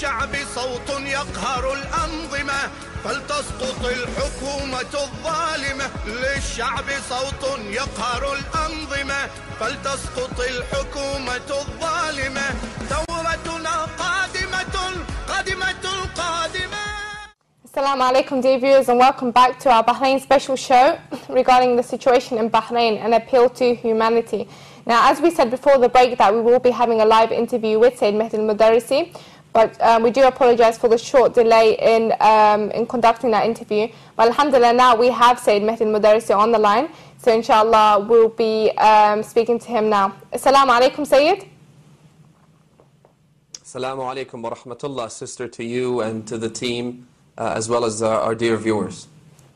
للشعب صوت يقهر الأنظمة فلتسقط الحكومة الظالمة. للشعب صوت يقهر الأنظمة فلتسقط الحكومة الظالمة. ثورتنا قادمة قادمة قادمة. Assalamu alaikum, dear viewers, and welcome back to our Bahrain special show regarding the situation in Bahrain and appeal to humanity. Now, as we said before the break, that we will be having a live interview with Sayyid Mehdi al-Mudarrisi, but we do apologize for the short delay in conducting that interview. But alhamdulillah, now we have Sayyid Mehdi al-Mudarrisi on the line, so inshallah we'll be speaking to him now. Assalamu alaikum, Sayyid. Assalamu alaikum wa rahmatullah, sister, to you and to the team, as well as our dear viewers.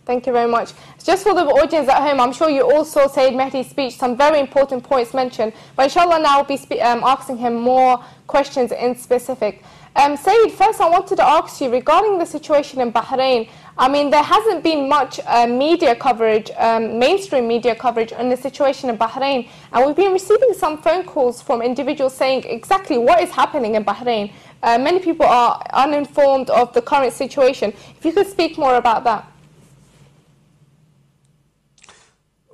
Thank you very much. Just for the audience at home, I'm sure you all saw Sayyid Mehdi's speech, some very important points mentioned, but inshallah now we'll be asking him more questions in specific. Sayyid, first I wanted to ask you regarding the situation in Bahrain. I mean, there hasn't been much media coverage, mainstream media coverage on the situation in Bahrain, and we've been receiving some phone calls from individuals saying exactly what is happening in Bahrain. Many people are uninformed of the current situation. If you could speak more about that.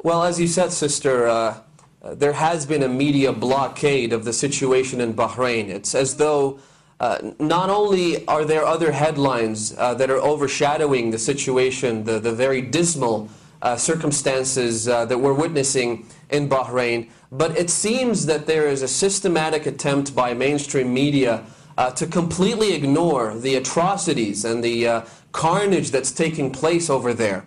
Well, as you said, sister, there has been a media blockade of the situation in Bahrain. It's as though not only are there other headlines that are overshadowing the situation, the very dismal circumstances that we're witnessing in Bahrain, but it seems that there is a systematic attempt by mainstream media to completely ignore the atrocities and the carnage that's taking place over there.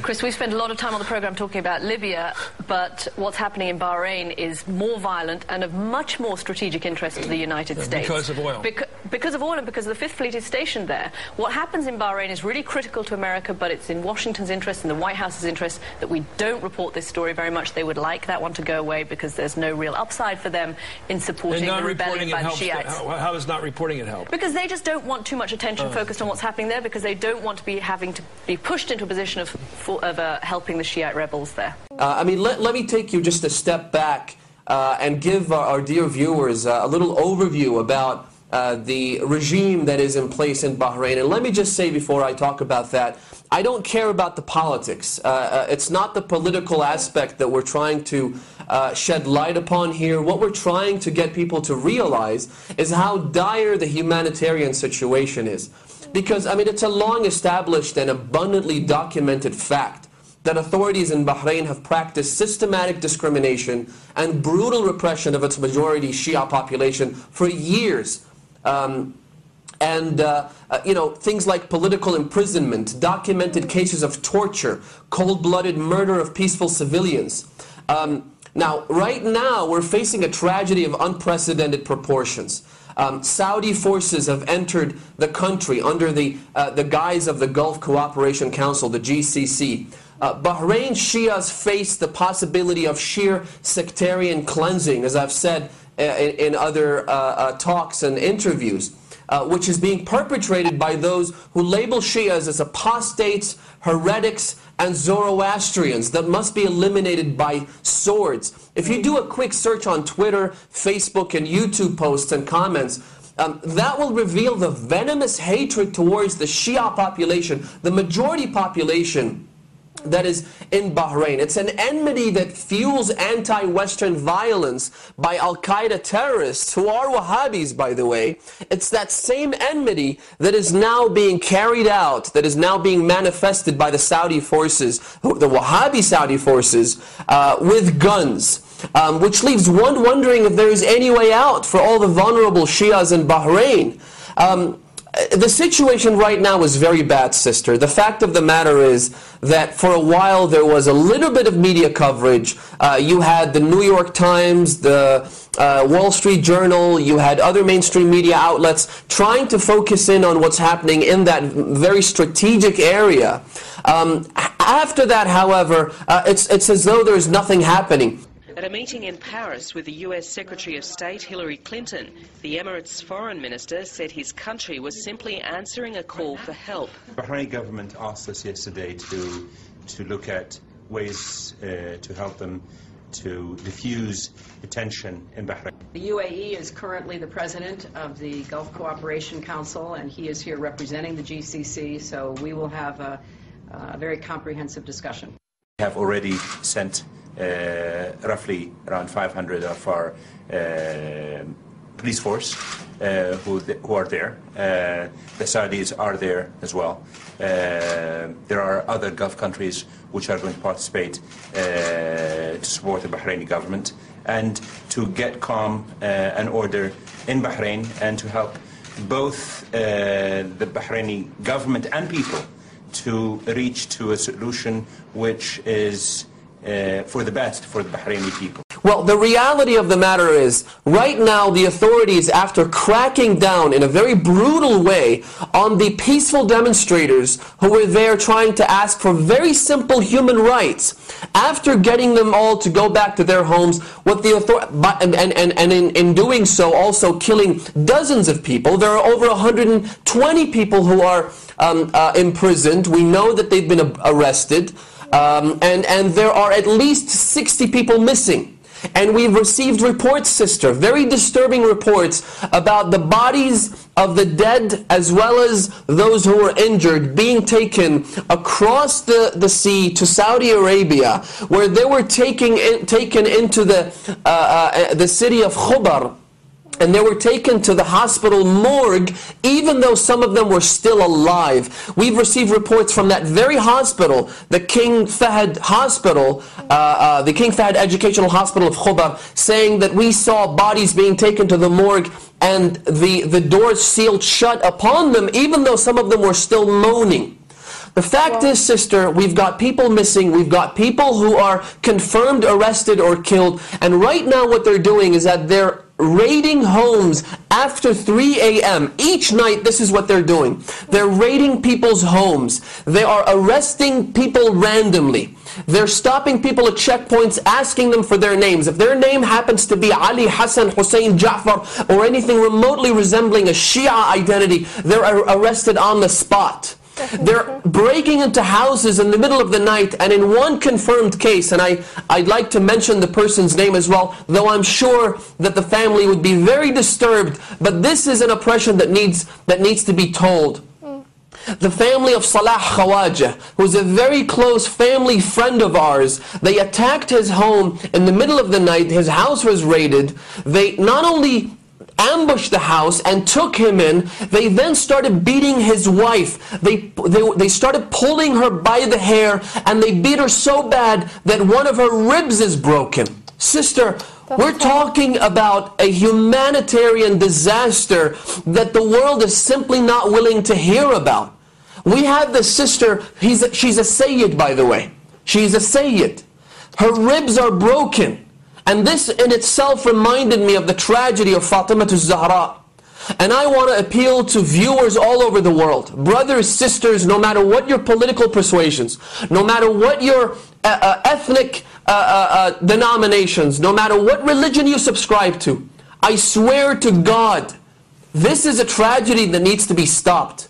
Chris, we've spent a lot of time on the programme talking about Libya, but what's happening in Bahrain is more violent and of much more strategic interest to the United States. Because of oil. Because of oil and because the Fifth Fleet is stationed there. What happens in Bahrain is really critical to America, but it's in Washington's interest and the White House's interest that we don't report this story very much. They would like that one to go away because there's no real upside for them in supporting the rebellion by the Shiites. How does not reporting it help? Because they just don't want too much attention focused on what's happening there, because they don't want to be having to be pushed into a position of helping the Shiite rebels there. I mean, let me take you just a step back and give our dear viewers a little overview about the regime that is in place in Bahrain. And let me just say before I talk about that, I don't care about the politics. It's not the political aspect that we're trying to shed light upon here. What we're trying to get people to realize is how dire the humanitarian situation is. Because, I mean, it's a long-established and abundantly documented fact that authorities in Bahrain have practiced systematic discrimination and brutal repression of its majority Shia population for years. You know, things like political imprisonment, documented cases of torture, cold-blooded murder of peaceful civilians. Now, right now, we're facing a tragedy of unprecedented proportions. Saudi forces have entered the country under the guise of the Gulf Cooperation Council, the GCC. Bahrain Shias face the possibility of sheer sectarian cleansing, as I've said in other talks and interviews, which is being perpetrated by those who label Shias as apostates, heretics, and Zoroastrians that must be eliminated by swords. If you do a quick search on Twitter, Facebook, and YouTube posts and comments, that will reveal the venomous hatred towards the Shia population, the majority population that is in Bahrain. It's an enmity that fuels anti-Western violence by Al-Qaeda terrorists, who are Wahhabis, by the way. It's that same enmity that is now being carried out, that is now being manifested by the Saudi forces, the Wahhabi Saudi forces, with guns. Which leaves one wondering if there is any way out for all the vulnerable Shias in Bahrain. The situation right now is very bad, sister. The fact of the matter is that for a while there was a little bit of media coverage. You had the New York Times, the Wall Street Journal, you had other mainstream media outlets trying to focus in on what's happening in that very strategic area. After that, however, it's as though there's nothing happening. At a meeting in Paris with the US Secretary of State Hillary Clinton, the Emirates Foreign Minister said his country was simply answering a call for help. The Bahraini government asked us yesterday to look at ways to help them to diffuse the tension in Bahrain. The UAE is currently the president of the Gulf Cooperation Council, and he is here representing the GCC, so we will have a very comprehensive discussion. We have already sent roughly around 500 of our police force who are there. The Saudis are there as well. There are other Gulf countries which are going to participate to support the Bahraini government and to get calm and order in Bahrain and to help both the Bahraini government and people to reach to a solution which is for the best for the Bahraini people. Well, the reality of the matter is, right now the authorities, after cracking down in a very brutal way on the peaceful demonstrators who were there trying to ask for very simple human rights, after getting them all to go back to their homes, what the in doing so also killing dozens of people. There are over 120 people who are imprisoned. We know that they've been arrested, and there are at least 60 people missing. And we've received reports, sister, very disturbing reports about the bodies of the dead as well as those who were injured being taken across the sea to Saudi Arabia, where they were taken into the city of Khobar. And they were taken to the hospital morgue, even though some of them were still alive. We've received reports from that very hospital, the King Fahd Hospital, the King Fahd Educational Hospital of Khobar, saying that we saw bodies being taken to the morgue and the doors sealed shut upon them, even though some of them were still moaning. The fact is, sister, we've got people missing, we've got people who are confirmed arrested or killed, and right now what they're doing is that they're raiding homes after 3 a.m. Each night, this is what they're doing. They're raiding people's homes. They are arresting people randomly. They're stopping people at checkpoints, asking them for their names. If their name happens to be Ali, Hassan, Hussein, Ja'far, or anything remotely resembling a Shia identity, they're arrested on the spot. They're breaking into houses in the middle of the night, and in one confirmed case, and I'd like to mention the person's name as well, though I'm sure that the family would be very disturbed, but this is an oppression that needs to be told. The family of Salah Khawaja, who's a very close family friend of ours, they attacked his home in the middle of the night. His house was raided. They not only ambushed the house and took him in, they then started beating his wife. They started pulling her by the hair, and they beat her so bad that one of her ribs is broken. Sister, we're talking about a humanitarian disaster that the world is simply not willing to hear about. We have this sister, she's a Sayyid, by the way. She's a Sayyid. Her ribs are broken. And this in itself reminded me of the tragedy of Fatima Zahra. And I want to appeal to viewers all over the world, brothers, sisters, no matter what your political persuasions, no matter what your ethnic denominations, no matter what religion you subscribe to, I swear to God, this is a tragedy that needs to be stopped.